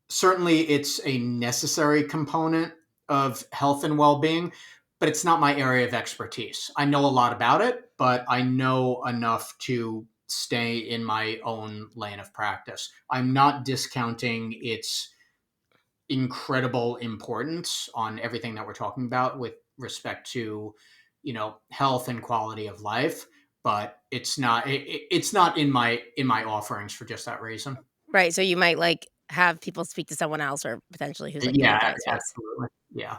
certainly it's a necessary component of health and well-being, but it's not my area of expertise. I know a lot about it, but I know enough to stay in my own lane of practice. I'm not discounting its incredible importance on everything that we're talking about with respect to health and quality of life, but it's not in my offerings for just that reason.
Right. So you might like have people speak to someone else or potentially who's like in the
Yeah,
clinic space.
absolutely. Yeah.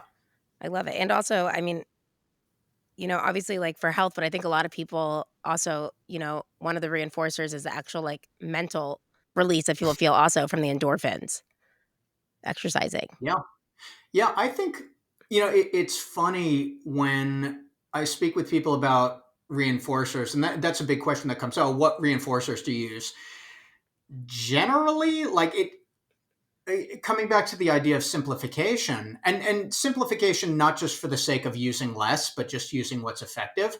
I love it. And also, I mean, obviously like for health, but I think a lot of people also, one of the reinforcers is the actual like mental release that people feel also from the endorphins, exercising.
Yeah. Yeah, I think it's funny when I speak with people about reinforcers, and that's a big question that comes. Oh, what reinforcers do you use? Generally, like coming back to the idea of simplification, and simplification not just for the sake of using less, but just using what's effective.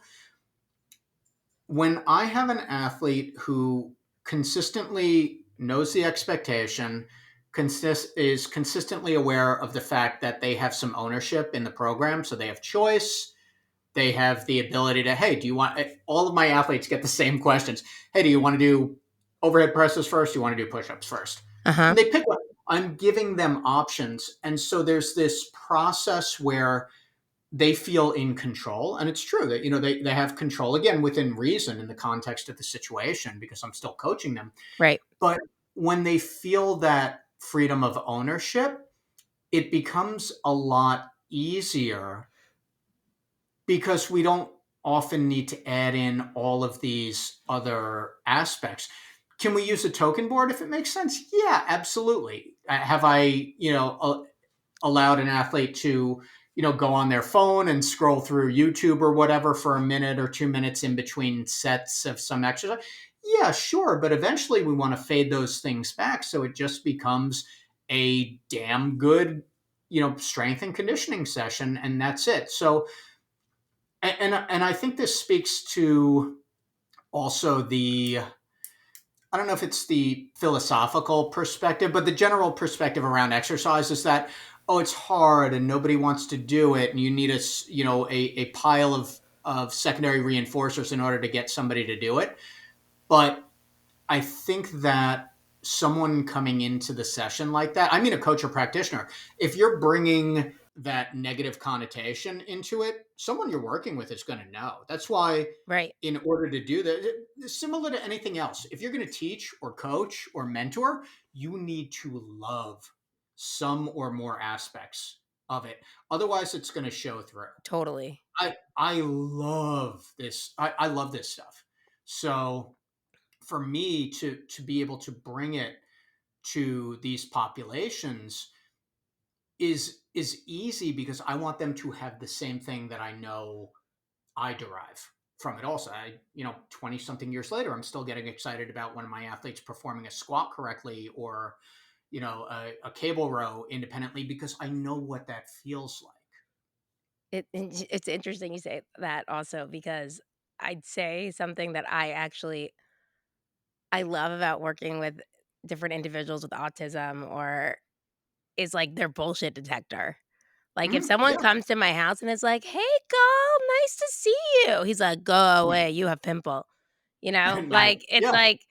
When I have an athlete who consistently knows the expectation, is consistently aware of the fact that they have some ownership in the program, so they have choice. They have the ability to, hey, do you want, all of my athletes get the same questions. Hey, do you want to do overhead presses first? Do you want to do push-ups first?
Uh-huh.
And they pick one. I'm giving them options. And so there's this process where they feel in control. And it's true that, they have control, again, within reason in the context of the situation, because I'm still coaching them.
Right.
But when they feel that freedom of ownership, it becomes a lot easier because we don't often need to add in all of these other aspects. Can we use a token board if it makes sense? Yeah, absolutely. Have I, allowed an athlete to, go on their phone and scroll through YouTube or whatever for a minute or 2 minutes in between sets of some exercise? Yeah, sure. But eventually we want to fade those things back so it just becomes a damn good, strength and conditioning session, and that's it. So, and I think this speaks to also the, I don't know if it's the philosophical perspective, but the general perspective around exercise is that, oh, it's hard and nobody wants to do it, and you need a pile of secondary reinforcers in order to get somebody to do it. But I think that someone coming into the session like that, I mean, a coach or practitioner, if you're bringing that negative connotation into it, someone you're working with is going to know. That's why,
Right.
in order to do that, similar to anything else, if you're going to teach or coach or mentor, you need to love some or more aspects of it. Otherwise, it's going to show through.
Totally.
I love this. I love this stuff. So for me to be able to bring it to these populations is easy because I want them to have the same thing that I know I derive from it also. 20 something years later, I'm still getting excited about one of my athletes performing a squat correctly or, a cable row independently because I know what that feels like.
It's interesting you say that also because I'd say something that I love about working with different individuals with autism or is like their bullshit detector. Like if someone
Yeah.
comes to my house and is like, "Hey girl, nice to see you." He's like, "Go away, you have pimple."
Nice.
Like it's
Yeah.
like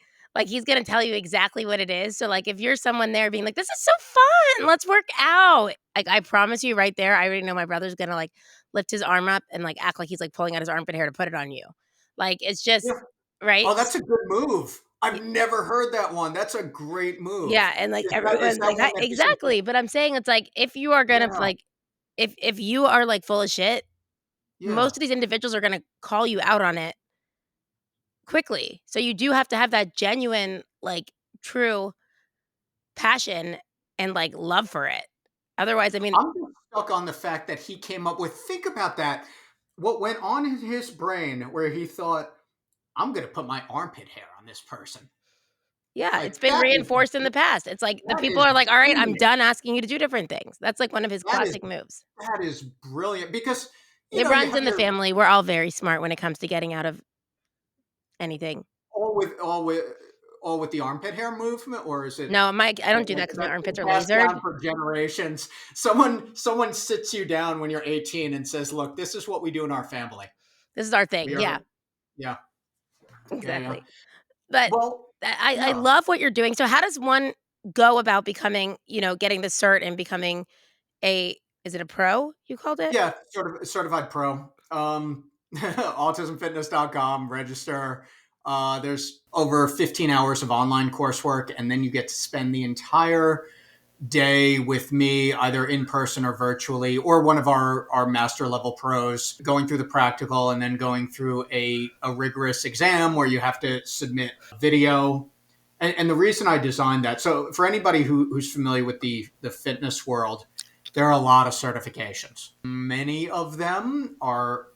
he's gonna tell you exactly what it is. So like if you're someone there being like, "This is so fun, let's work out." Like I promise you right there, I already know my brother's gonna like lift his arm up and like act like he's like pulling out his armpit hair to put it on you. Like it's just
Yeah.
right.
Oh, that's a good move. I've never heard that one. That's a great move.
Yeah, and, like,
Is
everyone's
that
like,
one
"Hi"
that doesn't?
exactly, but I'm saying it's like, if you are gonna,
Yeah.
like if you are, like, full of shit,
Yeah.
most of these individuals are gonna call you out on it quickly. So you do have to have that genuine, like, true passion and, like, love for it. Otherwise, I mean
I'm just stuck on the fact that he came up with, think about that. What went on in his brain where he thought, I'm going to put my armpit hair on this person.
Yeah,
Like
it's been
that is
reinforced in the past. It's like the
that
people
is
are like, "All right, I'm
genius.
done asking you to do different things." That's like one of his
That is
classic moves.
that is brilliant because
It
you
runs
have
in the
your
family. We're all very smart when it comes to getting out of anything.
all with all with the armpit hair movement, or is it
No, I don't do that
like,
because my
that's been
armpits are
passed
lasered.
down for generations? Someone sits you down when you're 18 and says, "Look, this is what we do in our family.
This is our
We
thing.
are."
Yeah,
Yeah, yeah, yeah.
exactly. But
Well,
I
yeah,
love what you're doing. So how does one go about becoming, getting the cert and becoming a is it a pro, you called it?
yeah, sort of certified pro. Autismfitness.com, register. There's over 15 hours of online coursework, and then you get to spend the entire day with me, either in person or virtually, or one of our master level pros, going through the practical and then going through a rigorous exam where you have to submit video. And the reason I designed that, so for anybody who's familiar with the fitness world, there are a lot of certifications. Many of them are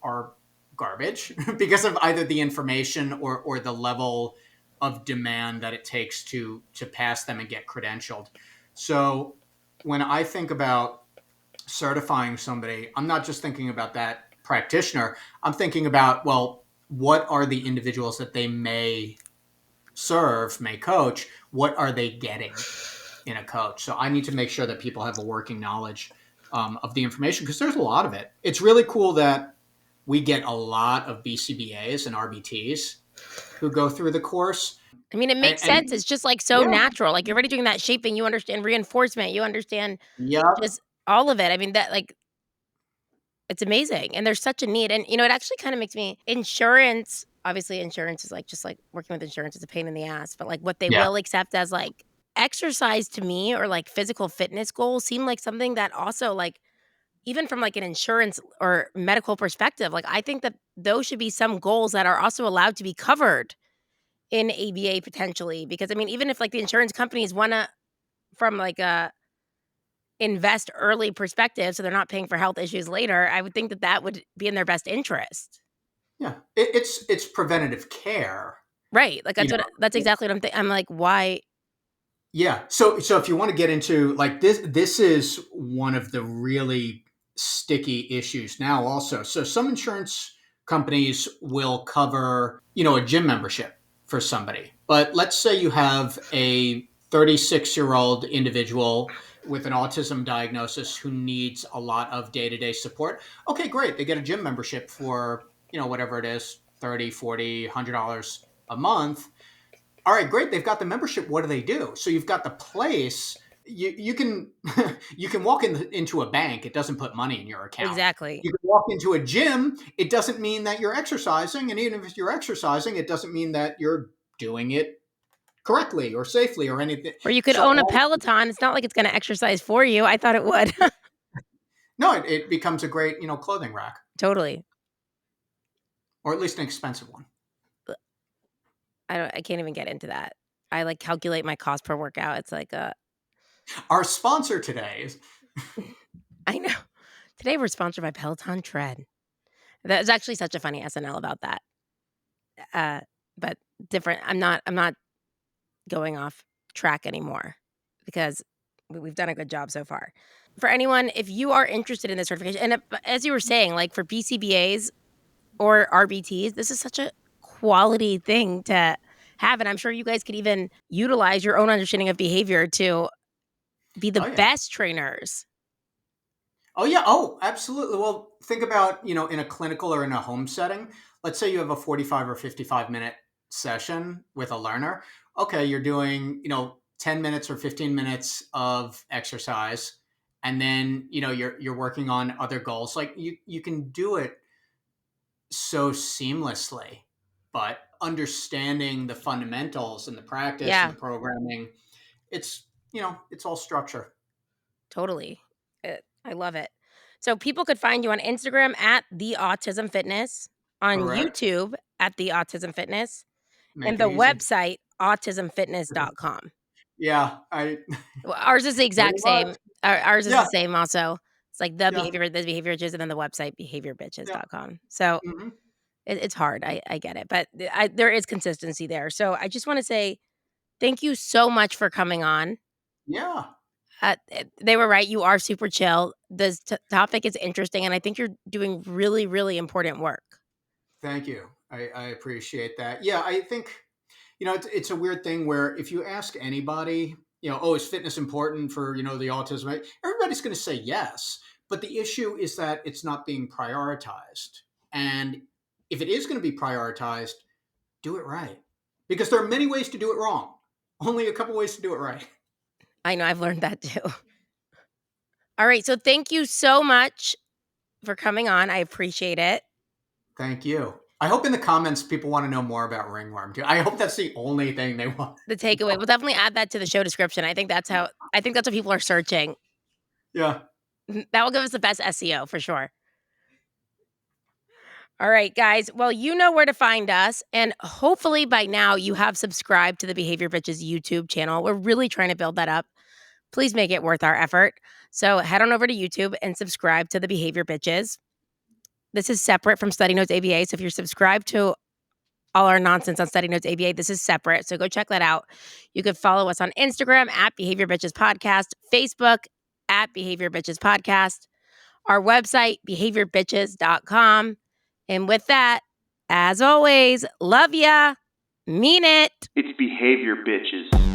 garbage because of either the information or the level of demand that it takes to pass them and get credentialed. So when I think about certifying somebody, I'm not just thinking about that practitioner. I'm thinking about, well, what are the individuals that they may serve, may coach? What are they getting in a coach? So I need to make sure that people have a working knowledge of the information because there's a lot of it. It's really cool that we get a lot of BCBAs and RBTs who go through the course.
I mean, it makes
And
sense. It's just like so
yeah,
natural. Like you're already doing that shaping, you understand reinforcement, you understand
yeah,
just all of it. I mean, that like it's amazing. And there's such a need. And it actually kind of makes me insurance, obviously insurance is like just like working with insurance is a pain in the ass, but like what they
yeah.
will accept as like exercise to me or like physical fitness goals seem like something that also like even from like an insurance or medical perspective, like I think that those should be some goals that are also allowed to be covered in ABA potentially. Because I mean, even if like the insurance companies want to from like a invest early perspective, so they're not paying for health issues later, I would think that that would be in their best interest.
Yeah, it's preventative care.
Right. Like
You
that's
know,
exactly what I'm thinking. I'm like, why?
yeah. So if you want to get into like this is one of the really sticky issues now. Also, so some insurance companies will cover a gym membership for somebody, but let's say you have a 36-year-old individual with an autism diagnosis who needs a lot of day-to-day support. Okay, great. They get a gym membership for whatever it is, 30, 40, $100 a month. All right, great. They've got the membership. What do they do? So you've got the place. You can you can walk into a bank. It doesn't put money in your account.
Exactly.
You can walk into a gym. It doesn't mean that you're exercising, and even if you're exercising, it doesn't mean that you're doing it correctly or safely or anything.
Or you could
So
own a Peloton. It's not like it's going to exercise for you. I thought it would.
no, it becomes a great clothing rack,
Totally.
or at least an expensive one.
I can't even get into that. I like calculate my cost per workout. It's like
Our sponsor today is
I know. Today we're sponsored by Peloton Tread. That's actually such a funny SNL about that. Uh, but different. I'm not going off track anymore because we've done a good job so far. For anyone, if you are interested in this certification, and as you were saying, like for BCBAs or RBTs, this is such a quality thing to have. And I'm sure you guys could even utilize your own understanding of behavior to be the
oh yeah.
best trainers.
Oh yeah. Oh, absolutely. Well, think about, in a clinical or in a home setting. Let's say you have a 45 or 55-minute session with a learner. Okay, you're doing, 10 minutes or 15 minutes of exercise, and then, you're working on other goals. Like you can do it so seamlessly, but understanding the fundamentals and the practice and
Yeah,
the programming, it's, it's all structure.
totally. I love it. So people could find you on Instagram at the Autism Fitness, on
Correct.
YouTube at the Autism Fitness, and
Make it
the
easy.
website autismfitness.com.
Yeah, I
Well, ours is the
pretty
exact
much.
same. Ours is the
Yeah,
same also. It's like
yeah,
the behavior bitches, and then the website
yeah.
behaviorbitches.com. So
Mhm.
it's hard. I get it, but there is consistency there. So I just want to say Thank you so much for coming on.
Yeah.
They were right. You are super chill. This topic is interesting, and I think you're doing really, really important work.
Thank you. I appreciate that. Yeah, I think, it's a weird thing where if you ask anybody, oh, is fitness important for, the autism? Everybody's going to say yes. But the issue is that it's not being prioritized. And if it is going to be prioritized, do it right. Because there are many ways to do it wrong, only a couple ways to do it right.
I know, I've learned that too. All right. So thank you so much for coming on. I appreciate it.
Thank you. I hope in the comments people want to know more about ringworm too. I hope that's the only thing they want.
The takeaway. We'll definitely add that to the show description. I think that's what people are searching.
Yeah.
That will give us the best SEO for sure. All right, guys. Well, you know where to find us. And hopefully by now you have subscribed to the Behavior Bitches YouTube channel. We're really trying to build that up. Please make it worth our effort. So head on over to YouTube and subscribe to the Behavior Bitches. This is separate from Study Notes ABA. So if you're subscribed to all our nonsense on Study Notes ABA, this is separate. So go check that out. You can follow us on Instagram at Behavior Bitches Podcast, Facebook at Behavior Bitches Podcast, our website, behaviorbitches.com. And with that, as always, love ya, mean it.
It's behavior bitches.